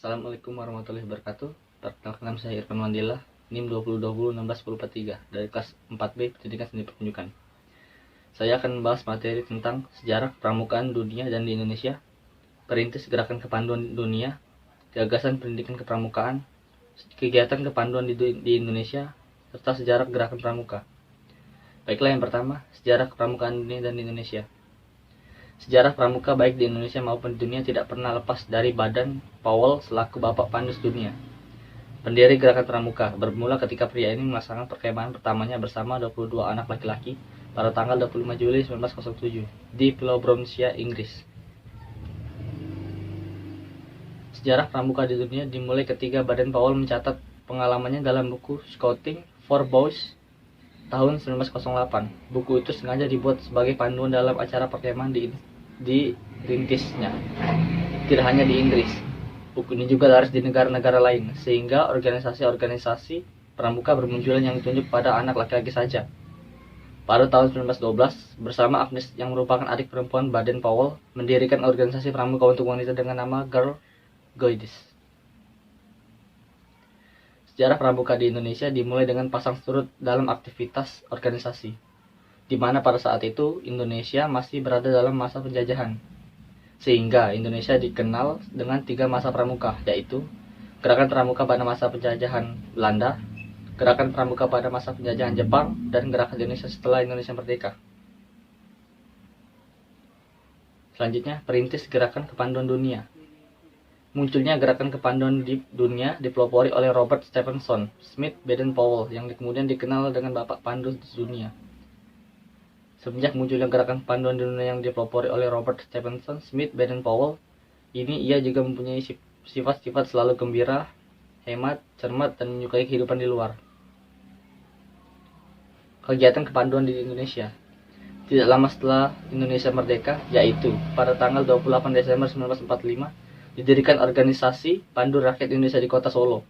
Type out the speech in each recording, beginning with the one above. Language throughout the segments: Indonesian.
Assalamualaikum warahmatullahi wabarakatuh. Perkenalkan nama saya Irfan Mandila, NIM 2020-16-1043 dari kelas 4B Pendidikan Seni Pertunjukan. Saya akan membahas materi tentang sejarah pramukaan dunia dan di Indonesia, perintis gerakan kepanduan dunia, gagasan pendidikan kepramukaan, kegiatan kepanduan di Indonesia, serta sejarah gerakan pramuka. Baiklah, yang pertama, sejarah kepramukaan dunia dan di Indonesia. Sejarah pramuka baik di Indonesia maupun di dunia tidak pernah lepas dari Baden Powell selaku Bapak Pandus Dunia. Pendiri gerakan pramuka bermula ketika pria ini melaksanakan perkemahan pertamanya bersama 22 anak laki-laki pada tanggal 25 Juli 1907 di Pulau Brownsea, Inggris. Sejarah pramuka di dunia dimulai ketika Baden Powell mencatat pengalamannya dalam buku Scouting for Boys tahun 1908. Buku itu sengaja dibuat sebagai panduan dalam acara perkemahan di rintisnya. Tidak hanya di Inggris, buku ini juga laris di negara-negara lain, sehingga organisasi-organisasi pramuka bermunculan yang ditunjuk pada anak laki-laki saja. Pada tahun 1912, bersama Agnes yang merupakan adik perempuan Baden Powell, mendirikan organisasi pramuka untuk wanita dengan nama Girl Guides. Sejarah pramuka di Indonesia dimulai dengan pasang surut dalam aktivitas organisasi, di mana pada saat itu Indonesia masih berada dalam masa penjajahan. Sehingga Indonesia dikenal dengan 3 masa pramuka, yaitu gerakan pramuka pada masa penjajahan Belanda, gerakan pramuka pada masa penjajahan Jepang, dan gerakan Indonesia setelah Indonesia merdeka. Selanjutnya, perintis gerakan kepanduan dunia. Munculnya gerakan kepanduan di dunia dipelopori oleh Robert Stephenson Smith Baden Powell yang kemudian dikenal dengan Bapak Pandus Dunia. Semenjak munculnya gerakan kepanduan dunia yang dipelopori oleh Robert Stephenson Smith Baden Powell, ia juga mempunyai sifat-sifat selalu gembira, hemat, cermat, dan menyukai kehidupan di luar. Kegiatan kepanduan di Indonesia. Tidak lama setelah Indonesia merdeka, yaitu pada tanggal 28 Desember 1945, didirikan organisasi Pandu Rakyat Indonesia di Kota Solo.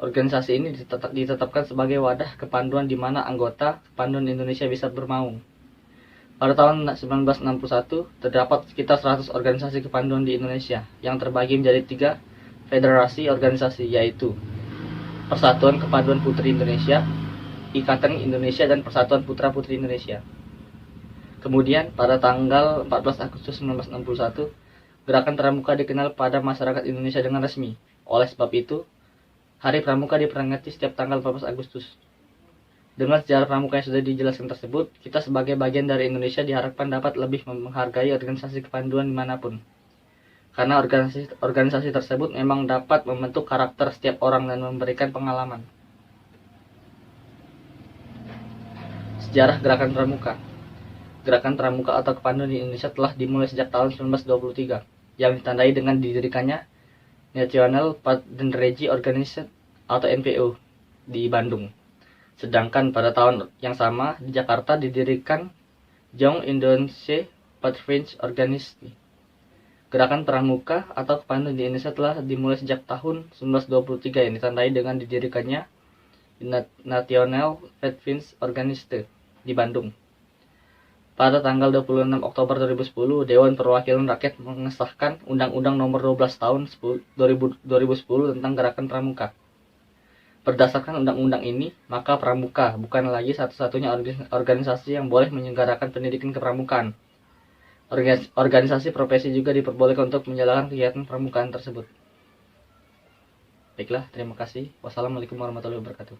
Organisasi ini ditetapkan sebagai wadah kepanduan di mana anggota kepanduan Indonesia bisa bermaung. Pada tahun 1961, terdapat sekitar 100 organisasi kepanduan di Indonesia yang terbagi menjadi 3 federasi organisasi, yaitu Persatuan Kepanduan Putri Indonesia, Ikatan Indonesia, dan Persatuan Putra-Putri Indonesia. Kemudian, pada tanggal 14 Agustus 1961, gerakan pramuka dikenal pada masyarakat Indonesia dengan resmi. Oleh sebab itu, Hari Pramuka diperingati setiap tanggal 14 Agustus. Dengan sejarah pramuka yang sudah dijelaskan tersebut, kita sebagai bagian dari Indonesia diharapkan dapat lebih menghargai organisasi kepanduan dimanapun. Karena organisasi tersebut memang dapat membentuk karakter setiap orang dan memberikan pengalaman. Sejarah gerakan pramuka. Gerakan pramuka atau kepanduan di Indonesia telah dimulai sejak tahun 1923, yang ditandai dengan didirikannya National Pageantry Organization atau NPO di Bandung. Sedangkan pada tahun yang sama di Jakarta didirikan Young Indonesia Pageantry Organization. Gerakan pramuka atau kepanduan di Indonesia telah dimulai sejak tahun 1923 yang ditandai dengan didirikannya National Pageantry Organization di Bandung. Pada tanggal 26 Oktober 2010, Dewan Perwakilan Rakyat mengesahkan Undang-Undang Nomor 12 Tahun 2010 tentang Gerakan Pramuka. Berdasarkan undang-undang ini, maka pramuka bukan lagi satu-satunya organisasi yang boleh menyelenggarakan pendidikan kepramukaan. Organisasi profesi juga diperbolehkan untuk menjalankan kegiatan pramukaan tersebut. Baiklah, terima kasih. Wassalamualaikum warahmatullahi wabarakatuh.